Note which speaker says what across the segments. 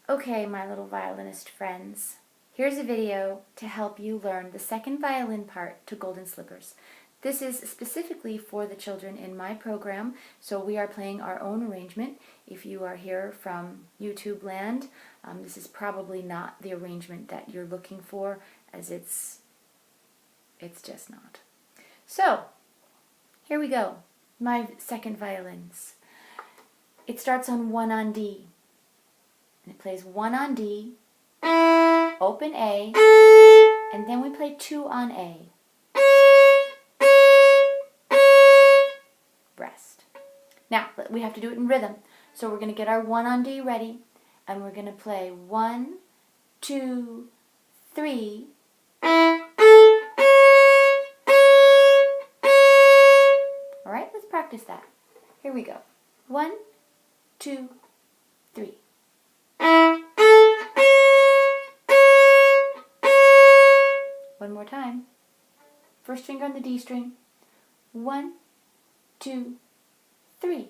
Speaker 1: Okay, my little violinist friends, here's a video to help you learn the second violin part to Golden Slippers. This is specifically for the children in my program, so we are playing our own arrangement. If you are here from YouTube land, this is probably not the arrangement that you're looking for, as it's just not. So, here we go, my second violins. It starts on 1 on D. And it plays 1 on D, open A, and then we play 2 on A. Rest. Now, we have to do it in rhythm. So we're going to get our 1 on D ready, and we're going to play 1, 2, 3. Alright, let's practice that. Here we go. 1, 2, 3. One more time. First finger on the D string. 1, 2, 3.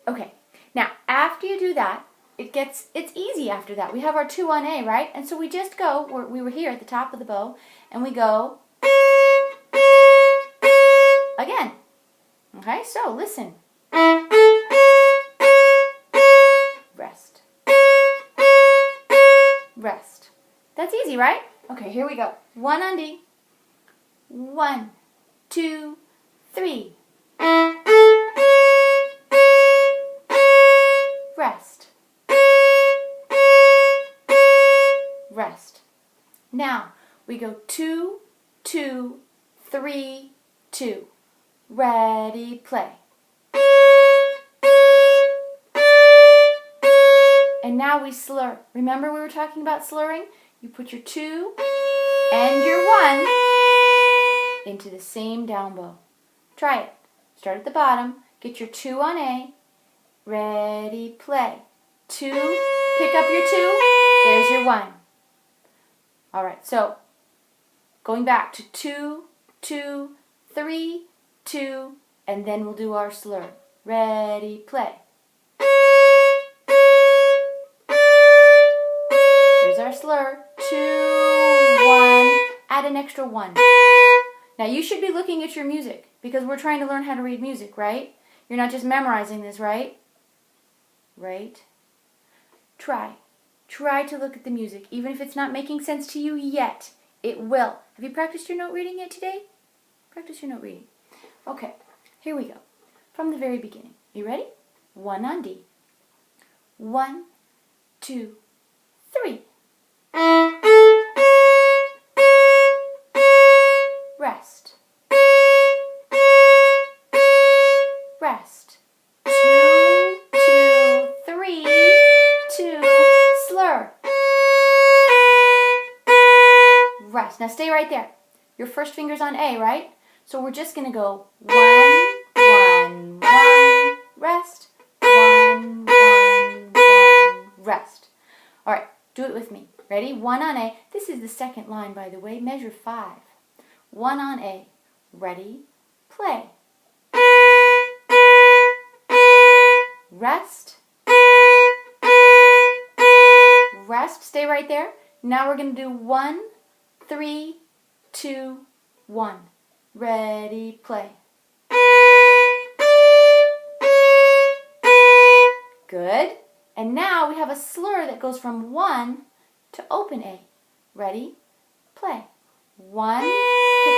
Speaker 1: Okay, now after you do that, it's easy after that. We have our 2 on A, right? And so we just go, we were here at the top of the bow, and we go again. Okay, so listen. Rest. Rest. That's easy, right? Okay, here we go. 1 on D. 1, 2, 3. Rest. Rest. Now, we go 2, 2, 3, 2. Ready, play. And now we slur. Remember we were talking about slurring? You put your 2 and your 1 into the same down bow. Try it. Start at the bottom. Get your 2 on A. Ready, play. 2. Pick up your 2. There's your 1. Alright, so going back to 2, 2, 3, 2, and then we'll do our slur. Ready, play. Here's our slur. 2, 1, add an extra 1. Now you should be looking at your music because we're trying to learn how to read music, right? You're not just memorizing this, right? Right? Try to look at the music. Even if it's not making sense to you yet, it will. Have you practiced your note reading yet today? Practice your note reading. Okay, here we go. From the very beginning. You ready? 1 on D. 1, 2, 3. Rest. Rest. 2, 2, 3, 2. Slur. Rest. Now stay right there. Your first finger's on A, right? So we're just going to go 1, 1, 1, rest, 1, 1, 1, rest. All right, do it with me. Ready? 1 on A. This is the second line, by the way. Measure 5. 1 on A. Ready? Play. Rest. Rest. Stay right there. Now we're going to do 1, 3, 2, 1. Ready, play. Good. And now we have a slur that goes from 1 to open A. Ready, play. 1, pick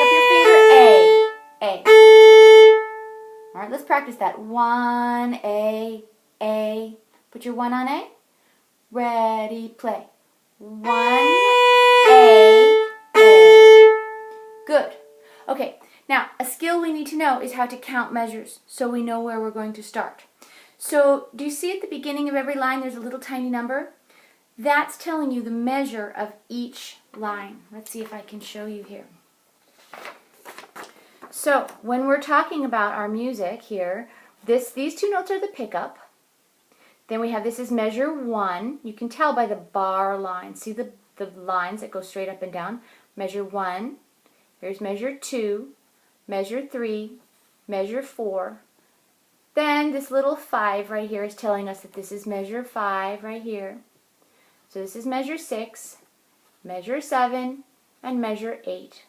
Speaker 1: up your finger, A, A. All right, let's practice that. 1, A, A. Put your 1 on A. Ready, play. 1, A, A. Good. Okay, now a skill we need to know is how to count measures so we know where we're going to start. So do you see at the beginning of every line there's a little tiny number? That's telling you the measure of each line. Let's see if I can show you here. So when we're talking about our music here, these two notes are the pickup. Then we have this is measure 1. You can tell by the bar line. See the lines that go straight up and down? Measure 1. Here's measure 2, measure 3, measure 4, Then this little 5 right here is telling us that this is measure 5 right here. So this is measure 6, measure 7, and measure 8.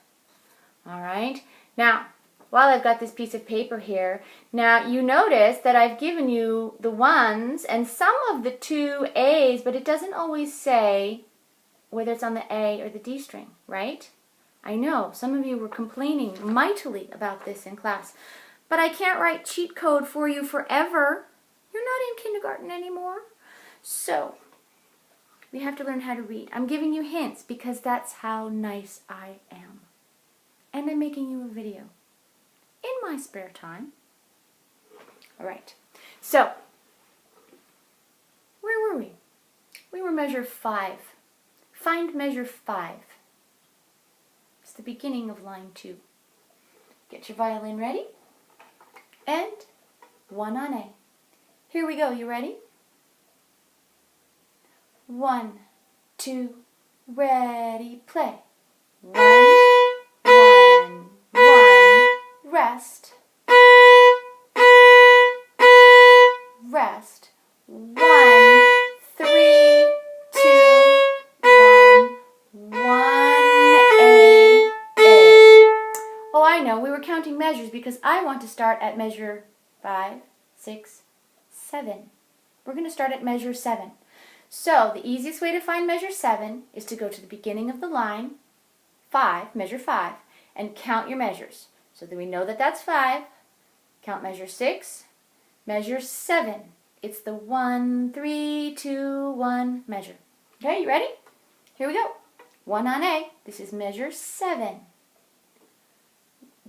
Speaker 1: All right. Now, while I've got this piece of paper here, now you notice that I've given you the 1s and some of the 2 A's, but it doesn't always say whether it's on the A or the D string, right? I know, some of you were complaining mightily about this in class, but I can't write cheat code for you forever. You're not in kindergarten anymore. So, we have to learn how to read. I'm giving you hints because that's how nice I am. And I'm making you a video in my spare time. All right, so, where were we? We were measure 5. Find measure 5. It's the beginning of line 2. Get your violin ready. And 1 on A. Here we go, you ready? 1, 2, ready, play. 1, 1, 1, rest. Rest. 1, 3, 2, 1, 1, A, A. Oh, I know, we were counting measures because I want to start at measure 5, 6, 7. We're going to start at measure 7. So, the easiest way to find measure 7 is to go to the beginning of the line, 5, measure 5, and count your measures. So that we know that that's 5. Count measure 6, measure 7. It's the 1, 3, 2, 1 measure. Okay, you ready? Here we go. 1 on A. This is measure 7.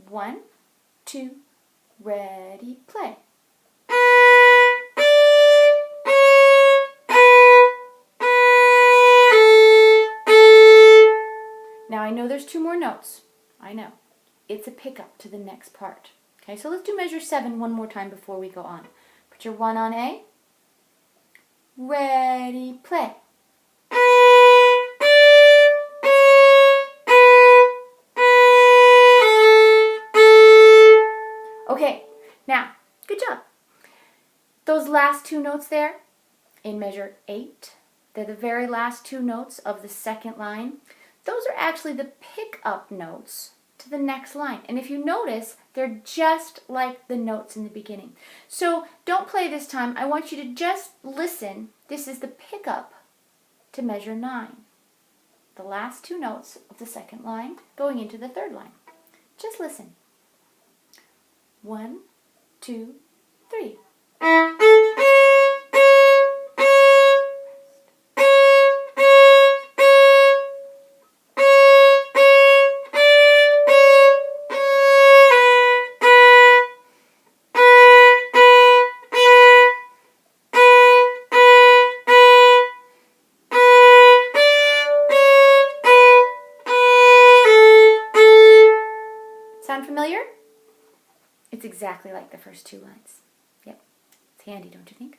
Speaker 1: 1, 2, ready, play. Now I know there's 2 more notes. I know. It's a pickup to the next part. Okay, so let's do measure 7 one more time before we go on. Put your 1 on A. Ready, play. Okay, now, good job. Those last 2 notes there in measure 8, they're the very last 2 notes of the second line. Those are actually the pick-up notes to the next line. And if you notice, they're just like the notes in the beginning. So don't play this time. I want you to just listen. This is the pickup to measure 9. The last 2 notes of the second line going into the third line. Just listen. 1, 2, 3. Sound familiar? It's exactly like the first 2 lines. Yep, it's handy, don't you think?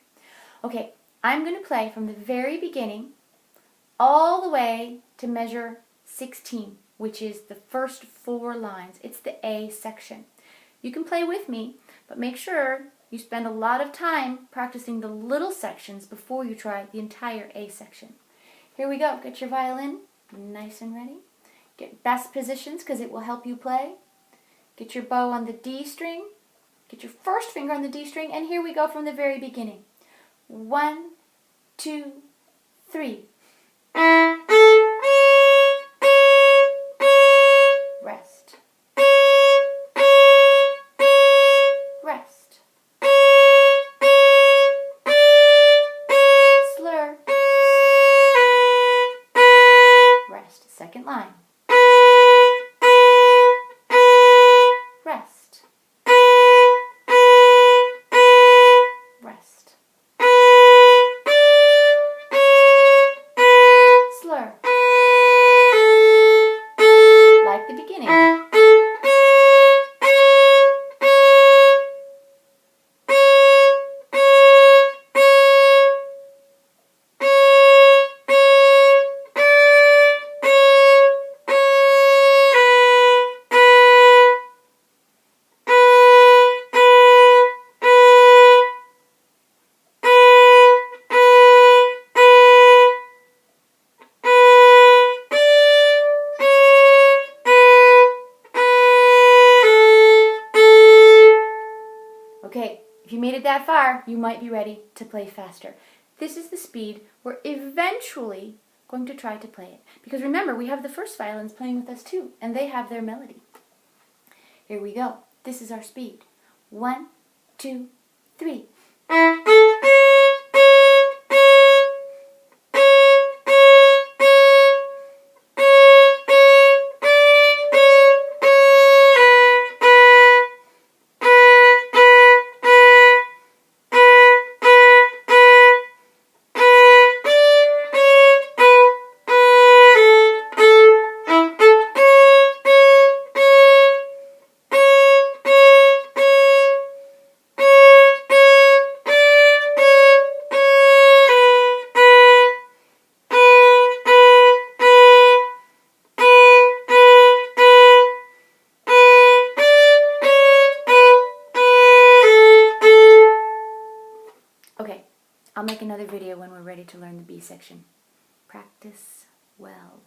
Speaker 1: Okay, I'm going to play from the very beginning all the way to measure 16, which is the first 4 lines. It's the A section. You can play with me, but make sure you spend a lot of time practicing the little sections before you try the entire A section. Here we go. Get your violin nice and ready. Get best positions because it will help you play. Get your bow on the D string. Get your first finger on the D string, and here we go from the very beginning. 1, 2, 3. Rest. Rest. Slur. Rest. Second line. Rest. Rest. Slur. Like the beginning. that far, you might be ready to play faster. This is the speed we're eventually going to try to play it. Because remember, we have the first violins playing with us too, and they have their melody. Here we go. This is our speed. 1, 2, 3. Okay, I'll make another video when we're ready to learn the B section. Practice well.